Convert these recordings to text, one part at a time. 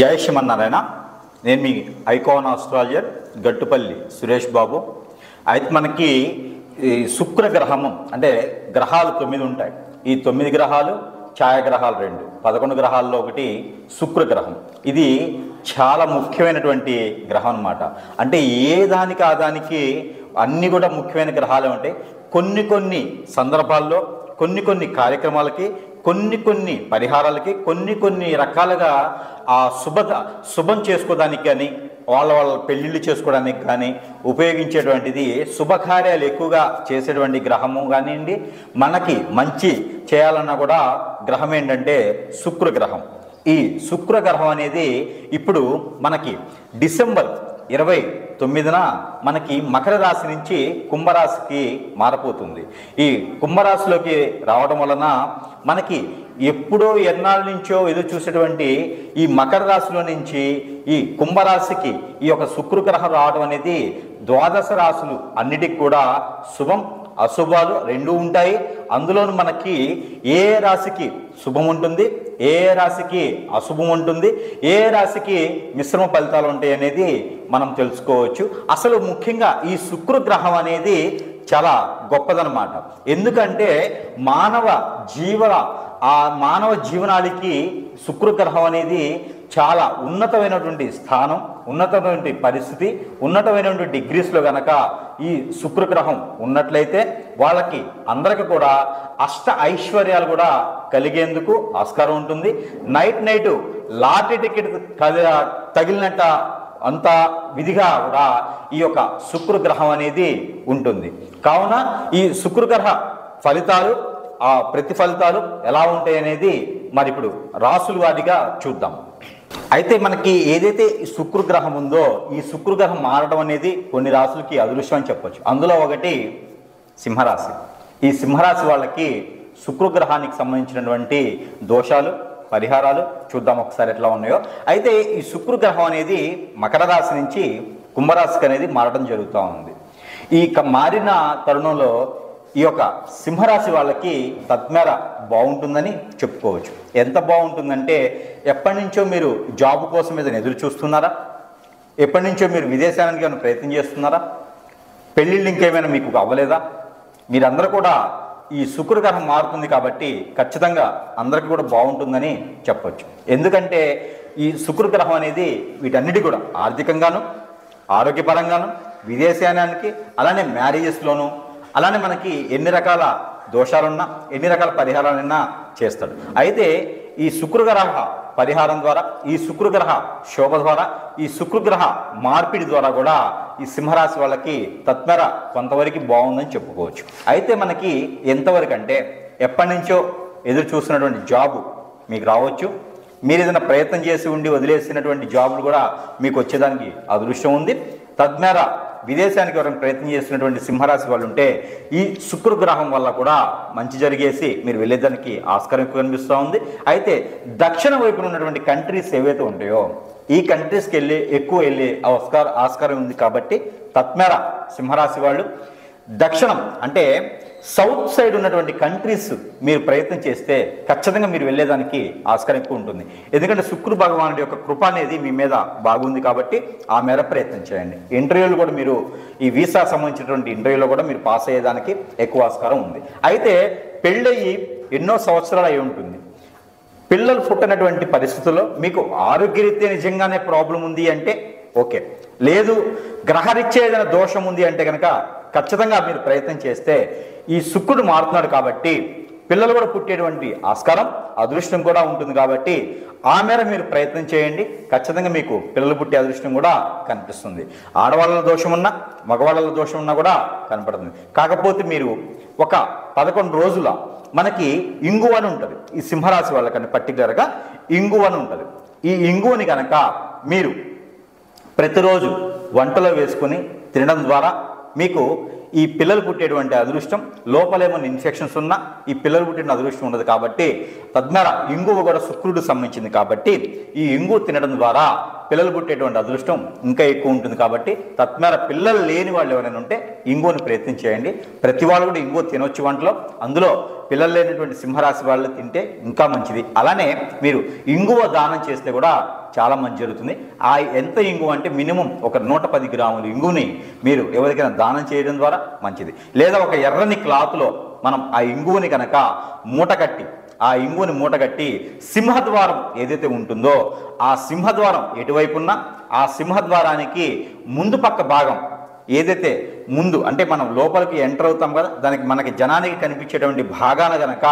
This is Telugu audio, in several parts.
జై శ్రీమన్నారాయణ. నేను మీ ఐకాన్ ఆస్ట్రాలజర్ గట్టుపల్లి సురేష్ బాబు. అయితే మనకి ఈ శుక్రగ్రహము అంటే గ్రహాలు 9 ఉంటాయి. ఈ 9 గ్రహాలు ఛాయాగ్రహాలు 2, 11 గ్రహాల్లో ఒకటి శుక్రగ్రహం. ఇది చాలా ముఖ్యమైనటువంటి గ్రహం అన్నమాట. అంటే ఏ దానికి ఆ దానికి అన్నీ కూడా ముఖ్యమైన గ్రహాలే ఉంటాయి. కొన్ని సందర్భాల్లో కొన్ని కార్యక్రమాలకి కొన్ని పరిహారాలకి కొన్ని రకాలుగా ఆ శుభం చేసుకోవడానికి కానీ వాళ్ళ పెళ్ళిళ్ళు చేసుకోవడానికి కానీ ఉపయోగించేటువంటిది శుభకార్యాలు ఎక్కువగా చేసేటువంటి గ్రహము కానివ్వండి. మనకి మంచి చేయాలన్నా కూడా గ్రహం ఏంటంటే శుక్రగ్రహం. ఈ శుక్రగ్రహం అనేది ఇప్పుడు మనకి డిసెంబర్ 29న మనకి మకర రాశి నుంచి కుంభరాశికి మారపోతుంది. ఈ కుంభరాశిలోకి రావడం వలన మనకి ఎప్పుడో ఎన్నాళ్ళ నుంచో ఎదురు చూసేటువంటి ఈ మకర రాశిలో నుంచి ఈ కుంభరాశికి ఈ యొక్క శుక్రగ్రహం రావడం అనేది ద్వాదశ రాశులు అన్నిటికి కూడా శుభం అశుభాలు రెండూ ఉంటాయి. అందులోనూ మనకి ఏ రాశికి శుభం ఉంటుంది, ఏ రాశికి అశుభం ఉంటుంది, ఏ రాశికి మిశ్రమ ఫలితాలు ఉంటాయి అనేది మనం తెలుసుకోవచ్చు. అసలు ముఖ్యంగా ఈ శుక్రగ్రహం అనేది చాలా గొప్పదనమాట. ఎందుకంటే మానవ జీవనానికి శుక్రగ్రహం అనేది చాలా ఉన్నతమైనటువంటి స్థానం, ఉన్నతమైనటువంటి పరిస్థితి, ఉన్నతమైనటువంటి డిగ్రీస్లో గనక ఈ శుక్రగ్రహం ఉన్నట్లయితే వాళ్ళకి అందరికీ కూడా అష్ట ఐశ్వర్యాలు కూడా కలిగేందుకు ఆస్కారం ఉంటుంది. నైట్ లాటరీ టికెట్ తగిలినట్ట అంత విధిగా కూడా ఈ యొక్క శుక్రగ్రహం అనేది ఉంటుంది. కావున ఈ శుక్రగ్రహ ఫలితాలు ఆ ప్రతిఫలితాలు ఎలా ఉంటాయి అనేది మరి ఇప్పుడు రాసుల వారిగా చూద్దాం. అయితే మనకి ఏదైతే ఈ శుక్రగ్రహం ఉందో ఈ శుక్రగ్రహం మారడం అనేది కొన్ని రాసులకి అదృష్టం అని చెప్పొచ్చు. అందులో ఒకటి సింహరాశి. ఈ సింహరాశి వాళ్ళకి శుక్రగ్రహానికి సంబంధించినటువంటి దోషాలు పరిహారాలు చూద్దాం ఒకసారి ఎట్లా ఉన్నాయో. అయితే ఈ శుక్రగ్రహం అనేది మకర రాశి నుంచి కుంభరాశికి అనేది మారడం జరుగుతూ ఉంది. ఈ మారిన తరుణంలో ఈ యొక్క సింహరాశి వాళ్ళకి తద్మేర బాగుంటుందని చెప్పుకోవచ్చు. ఎంత బాగుంటుందంటే ఎప్పటి నుంచో మీరు జాబ్ కోసం ఏదైనా ఎదురు చూస్తున్నారా? ఎప్పటి నుంచో మీరు విదేశానికి ఏమైనా ప్రయత్నం చేస్తున్నారా? పెళ్ళిళ్ళు ఇంకేమైనా మీకు అవ్వలేదా? మీరందరూ కూడా ఈ శుక్రగ్రహం మారుతుంది కాబట్టి ఖచ్చితంగా అందరికీ కూడా బాగుంటుందని చెప్పొచ్చు. ఎందుకంటే ఈ శుక్రగ్రహం అనేది వీటన్నిటి కూడా ఆర్థికంగాను, ఆరోగ్యపరంగాను, విదేశానికి, అలానే మ్యారేజెస్లోను, అలానే మనకి ఎన్ని రకాల దోషాలున్నా ఎన్ని రకాల పరిహారాలన్నా చేస్తాడు. అయితే ఈ శుక్రగ్రహ పరిహారం ద్వారా, ఈ శుక్రగ్రహ శోభ ద్వారా, ఈ శుక్రగ్రహ మార్పిడి ద్వారా కూడా ఈ సింహరాశి వాళ్ళకి తత్మేర కొంతవరకు బాగుందని చెప్పుకోవచ్చు. అయితే మనకి ఎంతవరకు అంటే ఎప్పటి నుంచో ఎదురు చూస్తున్నటువంటి జాబు మీకు రావచ్చు. మీరు ఏదైనా ప్రయత్నం చేసి ఉండి వదిలేసినటువంటి జాబులు కూడా మీకు వచ్చేదానికి అదృష్టం ఉంది. తద్మేర విదేశానికి ఎవరైనా ప్రయత్నం చేస్తున్నటువంటి సింహరాశి వాళ్ళు ఉంటే ఈ శుక్రగ్రహం వల్ల కూడా మంచి జరిగేసి మీరు వెళ్ళేదానికి ఆస్కారం ఎక్కువ కనిపిస్తూ ఉంది. అయితే దక్షిణ వైపున ఉన్నటువంటి కంట్రీస్ ఏవైతే ఉంటాయో ఈ కంట్రీస్కి ఎక్కువ వెళ్ళే ఆస్కారం ఉంది. కాబట్టి తత్మేర సింహరాశి వాళ్ళు దక్షిణం అంటే సౌత్ సైడ్ ఉన్నటువంటి కంట్రీస్ మీరు ప్రయత్నం చేస్తే ఖచ్చితంగా మీరు వెళ్ళేదానికి ఆస్కారం ఎక్కువ ఉంటుంది. ఎందుకంటే శుక్ర భగవానుడి యొక్క కృప అనేది మీ మీద బాగుంది కాబట్టి ఆ మేర ప్రయత్నం చేయండి. ఇంటర్వ్యూలు కూడా మీరు ఈ వీసా సంబంధించినటువంటి ఇంటర్వ్యూలో కూడా మీరు పాస్ అయ్యేదానికి ఎక్కువ ఆస్కారం ఉంది. అయితే పెళ్ళయి ఎన్నో సంవత్సరాలు అయి ఉంటుంది. పిల్లలు పుట్టినటువంటి పరిస్థితుల్లో మీకు ఆరోగ్యరీత్యా నిజంగానే ప్రాబ్లం ఉంది అంటే ఓకే, లేదు గ్రహరీత్యా ఏదైనా దోషం ఉంది అంటే కనుక ఖచ్చితంగా మీరు ప్రయత్నం చేస్తే ఈ శుక్రుడు మారుతున్నాడు కాబట్టి పిల్లలు కూడా పుట్టేటువంటి ఆస్కారం అదృష్టం కూడా ఉంటుంది. కాబట్టి ఆ మేర మీరు ప్రయత్నం చేయండి. ఖచ్చితంగా మీకు పిల్లలు పుట్టే అదృష్టం కూడా కనిపిస్తుంది. ఆడవాళ్ళ దోషం ఉన్నా మగవాళ్ళ దోషం ఉన్నా కూడా కనపడుతుంది. కాకపోతే మీరు ఒక 11 రోజుల మనకి ఇంగువ అని ఉంటుంది. ఈ సింహరాశి వాళ్ళకని పర్టికులర్గా ఇంగువ అని ఉంటుంది. ఈ ఇంగువని కనుక మీరు ప్రతిరోజు వంటలో వేసుకొని తినడం ద్వారా మీకు ఈ పిల్లలు పుట్టేటువంటి అదృష్టం, లోపలేమన్నా ఇన్ఫెక్షన్స్ ఉన్నా ఈ పిల్లలు పుట్టిన అదృష్టం ఉండదు. కాబట్టి తద్మేర ఇంగువ కూడా శుక్రుడు సంబంధించింది కాబట్టి ఈ ఇంగువ తినడం ద్వారా పిల్లలు పుట్టేటువంటి అదృష్టం ఇంకా ఎక్కువ ఉంటుంది. కాబట్టి తత్మేర పిల్లలు లేని వాళ్ళు ఎవరైనా ఉంటే ఇంగువని ప్రయత్నం చేయండి. ప్రతి వాళ్ళు కూడా ఇంగువ తినొచ్చు వంటలో. అందులో పిల్లలు లేనటువంటి సింహరాశి వాళ్ళు తింటే ఇంకా మంచిది. అలానే మీరు ఇంగువ దానం చేస్తే కూడా చాలా మంచి జరుగుతుంది. ఆ ఎంత ఇంగువ అంటే మినిమం ఒక 110 గ్రాములు ఇంగువని మీరు ఎవరికైనా దానం చేయడం ద్వారా మంచిది. లేదా ఒక ఎర్రని క్లాత్లో మనం ఆ ఇంగువని కనుక మూటకట్టి ఆ ఇంగువని మూటగట్టి సింహద్వారం ఏదైతే ఉంటుందో ఆ సింహద్వారం ఎటువైపున్నా ఆ సింహద్వారానికి ముందు పక్క భాగం ఏదైతే ముందు అంటే మనం లోపలికి ఎంటర్ అవుతాం కదా, దానికి మనకి జనానికి కనిపించేటువంటి భాగాన గనక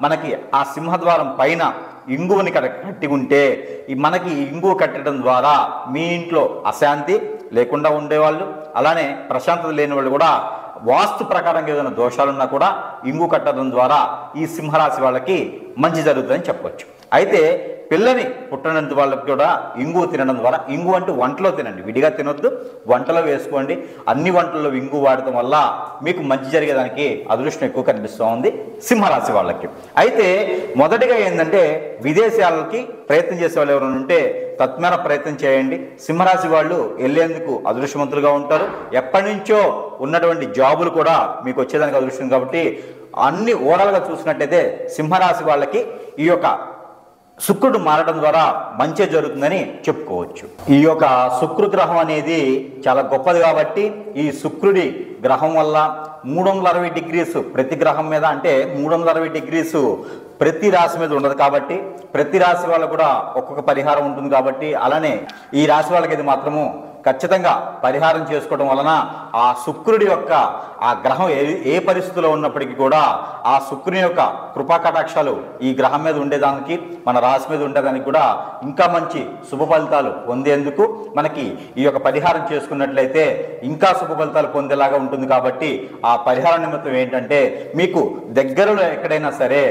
మనకి ఆ సింహద్వారం పైన ఇంగువని కట్టి ఉంటే మనకి ఇంగువ కట్టడం ద్వారా మీ ఇంట్లో అశాంతి లేకుండా ఉండేవాళ్ళు, అలానే ప్రశాంతత లేని వాళ్ళు కూడా వాస్తు ప్రకారంగా ఏదైనా దోషాలున్నా కూడా ఇంగు కట్టడం ద్వారా ఈ సింహరాశి వాళ్ళకి మంచి జరుగుతుందని చెప్పవచ్చు. అయితే పిల్లని పుట్టినంత వాళ్ళకి కూడా ఇంగువ తినడం ద్వారా, ఇంగు అంటే వంటలో తినండి, విడిగా తినొద్దు, వంటలో వేసుకోండి. అన్ని వంటల్లో ఇంగు వాడటం వల్ల మీకు మంచి జరిగేదానికి అదృష్టం ఎక్కువ కనిపిస్తూ ఉంది సింహరాశి వాళ్ళకి. అయితే మొదటిగా ఏంటంటే విదేశాలకి ప్రయత్నం చేసే వాళ్ళు ఎవరైనా ఉంటే తత్మేర ప్రయత్నం చేయండి. సింహరాశి వాళ్ళు వెళ్ళేందుకు అదృష్టవంతులుగా ఉంటారు. ఎప్పటి నుంచో ఉన్నటువంటి జాబులు కూడా మీకు వచ్చేదానికి అదృష్టం. కాబట్టి అన్ని ఓవరాల్గా చూసినట్టయితే సింహరాశి వాళ్ళకి ఈ యొక్క శుక్రుడు మారడం ద్వారా మంచి జరుగుతుందని చెప్పుకోవచ్చు. ఈ యొక్క శుక్రగ్రహం అనేది చాలా గొప్పది. కాబట్టి ఈ శుక్రుడి గ్రహం వల్ల 360 డిగ్రీస్ ప్రతి గ్రహం మీద, అంటే 360 డిగ్రీస్ ప్రతి రాశి మీద ఉండదు. కాబట్టి ప్రతి రాశి వాళ్ళకు కూడా ఒక్కొక్క పరిహారం ఉంటుంది. కాబట్టి అలానే ఈ రాశి వాళ్ళకి ఇది మాత్రము ఖచ్చితంగా పరిహారం చేసుకోవడం వలన ఆ శుక్రుడి యొక్క ఆ గ్రహం ఏ పరిస్థితిలో ఉన్నప్పటికీ కూడా ఆ శుక్రుని యొక్క కృపా కటాక్షాలు ఈ గ్రహం మీద ఉండేదానికి, మన రాశి మీద ఉండేదానికి కూడా ఇంకా మంచి శుభ ఫలితాలు పొందేందుకు మనకి ఈ యొక్క పరిహారం చేసుకున్నట్లయితే ఇంకా శుభ ఫలితాలు పొందేలాగా ఉంటుంది. కాబట్టి ఆ పరిహార నిమిత్తం ఏంటంటే మీకు దగ్గరలో ఎక్కడైనా సరే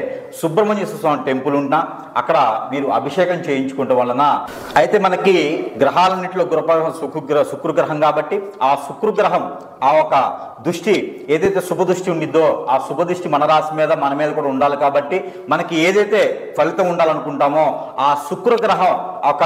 సుబ్రహ్మణ్య స్వామి టెంపుల్ ఉన్నా అక్కడ మీరు అభిషేకం చేయించుకోవడం వలన, అయితే మనకి గ్రహాలన్నింటిలో శుక్రగ్రహం కాబట్టి ఆ శుక్రగ్రహం ఆ ఒక దృష్టి ఏదైతే శుభ దృష్టి ఉండిద్దో ఆ శుభ దృష్టి మన రాశి మీద మన మీద కూడా ఉండాలి. కాబట్టి మనకి ఏదైతే ఫలితం ఉండాలనుకుంటామో ఆ శుక్రగ్రహం ఒక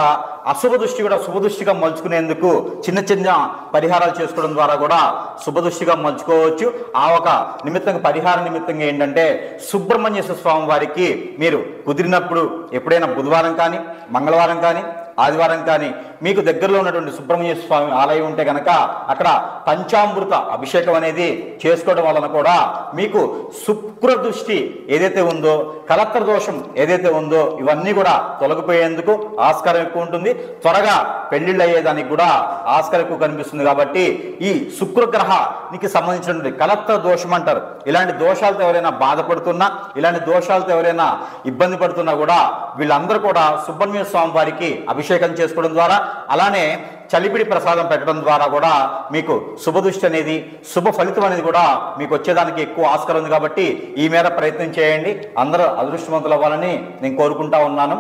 అశుభ దృష్టి కూడా శుభ దృష్టిగా మలుచుకునేందుకు చిన్న చిన్న పరిహారాలు చేసుకోవడం ద్వారా కూడా శుభ దృష్టిగా మలుచుకోవచ్చు. ఆ ఒక నిమిత్తంగా పరిహార నిమిత్తంగా ఏంటంటే సుబ్రహ్మణ్య స్వామి వారికి మీరు కుదిరినప్పుడు ఎప్పుడైనా బుధవారం కానీ, మంగళవారం కానీ, ఆదివారం కానీ మీకు దగ్గరలో ఉన్నటువంటి సుబ్రహ్మణ్య స్వామి ఆలయం ఉంటే కనుక అక్కడ పంచామృత అభిషేకం అనేది చేసుకోవడం వలన కూడా మీకు శుక్ర దృష్టి ఏదైతే ఉందో, కలత్ర దోషం ఏదైతే ఉందో ఇవన్నీ కూడా తొలగిపోయేందుకు ఆస్కారం ఎక్కువ ఉంటుంది. త్వరగా పెళ్లిళ్ళు అయ్యేదానికి కూడా ఆస్కారం ఎక్కువ కనిపిస్తుంది. కాబట్టి ఈ శుక్రగ్రహానికి సంబంధించినటువంటి కలత్ర దోషం అంటారు. ఇలాంటి దోషాలతో ఎవరైనా బాధపడుతున్నా, ఇలాంటి దోషాలతో ఎవరైనా ఇబ్బంది పడుతున్నా కూడా వీళ్ళందరూ కూడా సుబ్రహ్మణ్య స్వామి వారికి అభిషేకం చేసుకోవడం ద్వారా, అలానే చలిపిడి ప్రసాదం పెట్టడం ద్వారా కూడా మీకు శుభదృష్టి అనేది, శుభ ఫలితం అనేది కూడా మీకు వచ్చేదానికి ఎక్కువ ఆస్కారం ఉంది. కాబట్టి ఈ మేర ప్రయత్నం చేయండి. అందరూ అదృష్టవంతులు అవ్వాలని నేను కోరుకుంటా ఉన్నాను.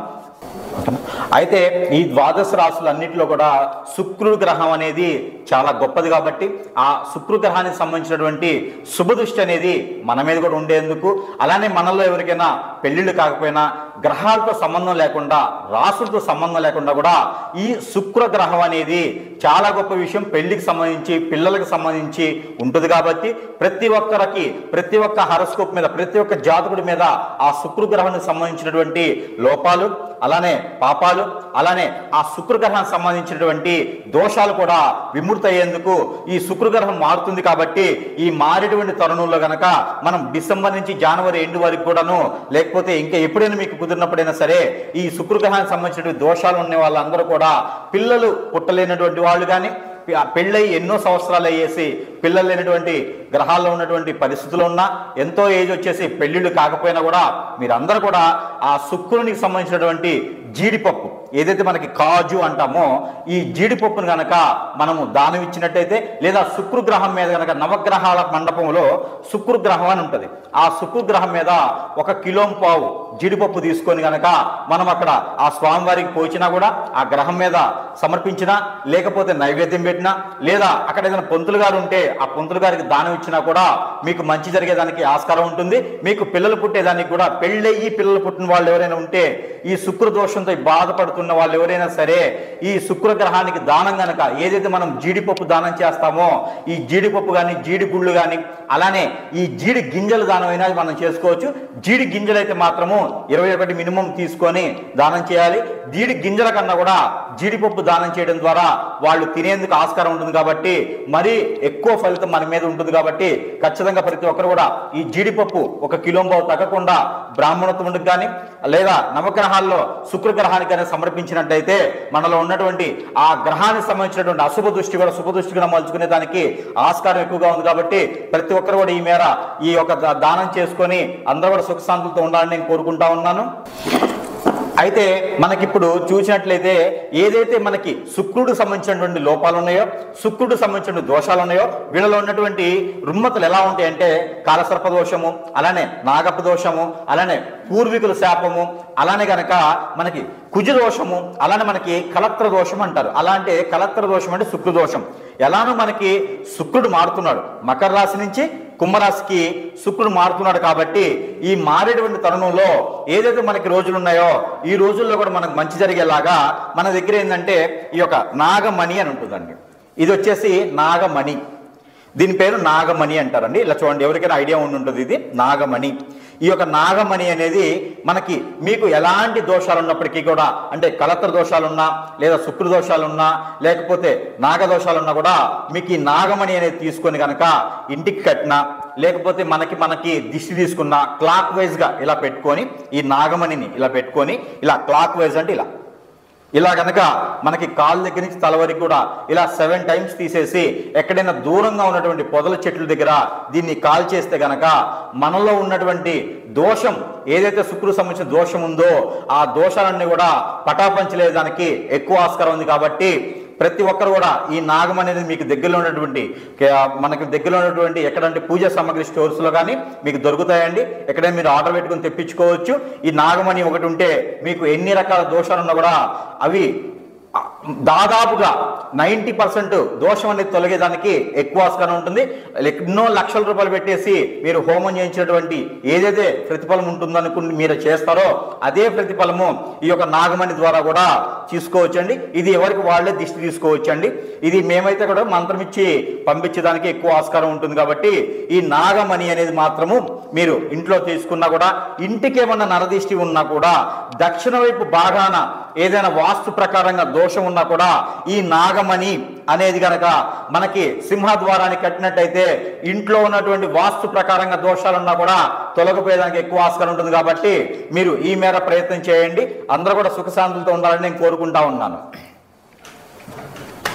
అయితే ఈ ద్వాదశ రాశులన్నింటిలో కూడా శుక్రుడు గ్రహం అనేది చాలా గొప్పది. కాబట్టి ఆ శుక్రు గ్రహానికి సంబంధించినటువంటి శుభదృష్టి అనేది మన మీద కూడా ఉండేందుకు, అలానే మనలో ఎవరికైనా పెళ్లిళ్ళు కాకపోయినా గ్రహాలతో సంబంధం లేకుండా, రాసులతో సంబంధం లేకుండా కూడా ఈ శుక్ర గ్రహం అనేది చాలా గొప్ప విషయం. పెళ్లికి సంబంధించి, పిల్లలకు సంబంధించి ఉంటుంది. కాబట్టి ప్రతి ఒక్కరికి, ప్రతి ఒక్క హారోస్కోప్ మీద, ప్రతి ఒక్క జాతకుడి మీద ఆ శుక్ర గ్రహానికి సంబంధించినటువంటి లోపాలు, అలానే పాపాలు, అలానే ఆ శుక్రగ్రహానికి సంబంధించినటువంటి దోషాలు కూడా విముక్తి అయ్యేందుకు ఈ శుక్రగ్రహం మారుతుంది. కాబట్టి ఈ మారేటువంటి తరుణంలో గనక మనం డిసెంబర్ నుంచి జనవరి ఎండ్ వరకు కూడాను, లేకపోతే ఇంకా ఎప్పుడైనా మీకు కుదిరినప్పుడైనా సరే ఈ శుక్రగ్రహానికి సంబంధించినటువంటి దోషాలు ఉన్న వాళ్ళందరూ కూడా, పిల్లలు పుట్టలేనటువంటి వాళ్ళు కానీ, పెళ్ళై ఎన్నో సంవత్సరాలు అయ్యేసి పిల్లలు లేనటువంటి గ్రహాల్లో ఉన్నటువంటి పరిస్థితులు ఉన్నా, ఎంతో ఏజ్ వచ్చేసి పెళ్ళిళ్ళు కాకపోయినా కూడా మీరందరూ కూడా ఆ శుక్రునికి సంబంధించినటువంటి జీడిపప్పు ఏదైతే మనకి కాజు అంటామో ఈ జీడిపప్పును కనుక మనము దానం ఇచ్చినట్టయితే, లేదా శుక్రగ్రహం మీద కనుక నవగ్రహాల మండపంలో శుక్రగ్రహం అని ఉంటుంది, ఆ శుక్రగ్రహం మీద 1 కిలోం పావు జీడిపప్పు తీసుకొని కనుక మనం అక్కడ ఆ స్వామివారికి పోచినా కూడా, ఆ గ్రహం మీద సమర్పించినా, లేకపోతే నైవేద్యం పెట్టినా, లేదా అక్కడ ఏదైనా పంతులు గారు ఉంటే ఆ పంతులు గారికి దానం ఇచ్చినా కూడా మీకు మంచి జరిగేదానికి ఆస్కారం ఉంటుంది. మీకు పిల్లలు పుట్టేదానికి కూడా, పెళ్ళయ్యి పిల్లలు పుట్టిన వాళ్ళు ఎవరైనా ఉంటే ఈ శుక్ర దోషం దోషంతో బాధపడుతున్న వాళ్ళు ఎవరైనా సరే ఈ శుక్రగ్రహానికి దానం గనక ఏదైతే మనం జీడిపప్పు దానం చేస్తామో ఈ జీడిపప్పు కానీ జీడి గుళ్ళు కానీ అలానే ఈ జీడి గింజల దానం అయినా మనం చేసుకోవచ్చు. జీడి గింజలు అయితే మాత్రము 21 మినిమం తీసుకొని దానం చేయాలి. జీడి గింజల కన్నా కూడా జీడిపప్పు దానం చేయడం ద్వారా వాళ్ళు తినేందుకు ఆస్కారం ఉంటుంది కాబట్టి మరీ ఎక్కువ ఫలితం మన మీద ఉంటుంది కాబట్టి ఖచ్చితంగా ప్రతి ఒక్కరు కూడా ఈ జీడిపప్పు 1 కిలోంబావు తగ్గకుండా బ్రాహ్మణత్వముడికి కానీ లేదా నవగ్రహాల్లో శుక్రగ్రహానికి కానీ సమర్పించినట్టయితే మనలో ఉన్నటువంటి ఆ గ్రహానికి సంబంధించినటువంటి అశుభ దృష్టి కూడా శుభ దృష్టిగా మలుచుకునే దానికి ఆస్కారం ఎక్కువగా ఉంది కాబట్టి ప్రతి ఒక్కరు కూడా ఈ మేర ఈ యొక్క దానం చేసుకొని అందరూ కూడా సుఖశాంతులతో ఉండాలని నేను కోరుకుంటా ఉన్నాను. అయితే మనకిప్పుడు చూసినట్లయితే ఏదైతే మనకి శుక్రుడికి సంబంధించినటువంటి లోపాలు ఉన్నాయో శుక్రుడికి సంబంధించిన దోషాలు ఉన్నాయో వీళ్ళలో ఉన్నటువంటి రుమ్మతలు ఎలా ఉంటాయంటే కాలసర్ప దోషము, అలానే నాగప దోషము, అలానే పూర్వీకుల శాపము, అలానే గనక మనకి కుజ దోషము, అలానే మనకి కలత్ర దోషం అంటారు. అలా అంటే కలత్ర దోషం అంటే శుక్ర దోషం. ఎలానో మనకి శుక్రుడు మారుతున్నాడు, మకర రాశి నుంచి కుంభరాశికి శుక్రుడు మారుతున్నాడు కాబట్టి ఈ మారేటువంటి తరుణంలో ఏదైతే మనకి రోజులు ఉన్నాయో ఈ రోజుల్లో కూడా మనకు మంచి జరిగేలాగా మన దగ్గర ఏంటంటే ఈ యొక్క నాగమణి అని ఉంటుందండి. ఇది వచ్చేసి నాగమణి, దీని పేరు నాగమణి అంటారండి. ఇలా చూడండి, ఎవరికైనా ఐడియా ఉండి ఉంటుంది, ఇది నాగమణి. ఈ యొక్క నాగమణి అనేది మనకి మీకు ఎలాంటి దోషాలు ఉన్నప్పటికీ కూడా అంటే కలత్ర దోషాలున్నా లేదా శుక్ర దోషాలున్నా లేకపోతే నాగదోషాలున్నా కూడా మీకు ఈ నాగమణి అనేది తీసుకొని కనుక ఇంటికి కట్టినా లేకపోతే మనకి దిష్టి తీసుకున్న క్లాక్ వైజ్గా ఇలా పెట్టుకొని ఈ నాగమణిని ఇలా పెట్టుకొని ఇలా క్లాక్ వైజ్ అంటే ఇలా కనుక మనకి కాళ్ళ దగ్గర నుంచి తల వరకు కూడా ఇలా 7 టైమ్స్ తీసేసి ఎక్కడైనా దూరంగా ఉన్నటువంటి పొదల చెట్ల దగ్గర దీన్ని కాల్ చేస్తే గనక మనలో ఉన్నటువంటి దోషం ఏదైతే శుక్రుడు సంబంధించిన దోషం ఉందో ఆ దోషాలన్నీ కూడా పటాపంచలేదానికి ఎక్కువ ఆస్కారం ఉంది కాబట్టి ప్రతి ఒక్కరు కూడా ఈ నాగమణి అనేది మీకు దగ్గరలో ఉన్నటువంటి మనకి దగ్గరలో ఉన్నటువంటి ఎక్కడంటే పూజా సామాగ్రి స్టోర్స్లో కానీ మీకు దొరుకుతాయండి. ఎక్కడైనా మీరు ఆర్డర్ పెట్టుకుని తెప్పించుకోవచ్చు. ఈ నాగమణి ఒకటి ఉంటే మీకు ఎన్ని రకాల దోషాలు ఉన్నా కూడా అవి దాదాపుగా 90% దోషం అనేది తొలగేదానికి ఎక్కువ ఆస్కారం ఉంటుంది. ఎన్నో లక్షల రూపాయలు పెట్టేసి మీరు హోమం చేయించినటువంటి ఏదైతే ప్రతిఫలం ఉంటుందనుకుని మీరు చేస్తారో అదే ప్రతిఫలము ఈ యొక్క నాగమణి ద్వారా కూడా తీసుకోవచ్చండి. ఇది ఎవరికి వాళ్ళే దిష్టి తీసుకోవచ్చండి. ఇది మేమైతే కూడా మంత్రం ఇచ్చి పంపించేదానికి ఎక్కువ ఆస్కారం ఉంటుంది కాబట్టి ఈ నాగమణి అనేది మాత్రము మీరు ఇంట్లో తీసుకున్నా కూడా ఇంటికి ఏమన్నా నరదిష్టి ఉన్నా కూడా దక్షిణ వైపు భాగాన ఏదైనా వాస్తు ప్రకారంగా దోషం ఉన్నా కూడా ఈ నాగమణి అనేది గనక మనకి సింహద్వారాన్ని కట్టినట్టయితే ఇంట్లో ఉన్నటువంటి వాస్తు ప్రకారంగా దోషాలున్నా కూడా తొలగిపోయేదానికి ఎక్కువ ఆస్కారం ఉంటుంది కాబట్టి మీరు ఈ మేర ప్రయత్నం చేయండి. అందరూ కూడా సుఖశాంతులతో ఉండాలని నేను కోరుకుంటా ఉన్నాను.